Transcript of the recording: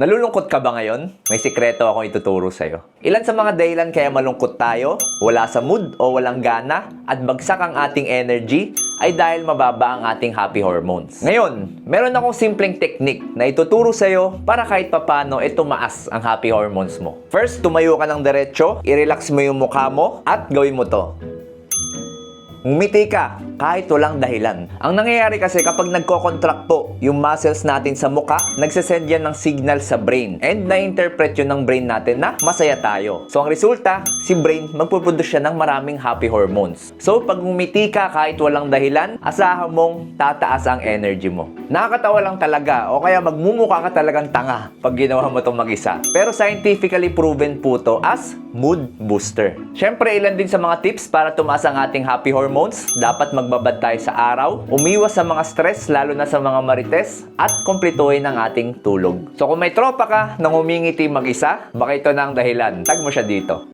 Nalulungkot ka ba ngayon? May sikreto akong ituturo sa'yo. Ilan sa mga dahilan kaya malungkot tayo, wala sa mood o walang gana, at bagsak ang ating energy ay dahil mababa ang ating happy hormones. Ngayon, meron akong simpleng technique na ituturo sa'yo para kahit papano tumaas ang happy hormones mo. First, tumayo ka ng diretso, i-relax mo yung mukha mo, at gawin mo to. Ngumiti ka kahit walang dahilan. Ang nangyayari kasi kapag nagko-contract po yung muscles natin sa mukha, nagsasend yan ng signal sa brain and na-interpret yun ng brain natin na masaya tayo. So ang resulta, si brain magpuproduce siya ng maraming happy hormones. So pag ngumiti ka kahit walang dahilan, asahan mong tataas ang energy mo. Nakakatawa lang talaga o kaya magmumukha ka talagang tanga pag ginawa mo itong mag-isa. Pero scientifically proven po to as mood booster. Syempre, ilan din sa mga tips para tumaas ang ating happy hormones. Dapat magbabad tayo sa araw, umiwas sa mga stress lalo na sa mga marites, at kumpletuhin ang ating tulog. So kung may tropa ka nang umingiti mag-isa, baka ito na ang dahilan. Tag mo siya dito.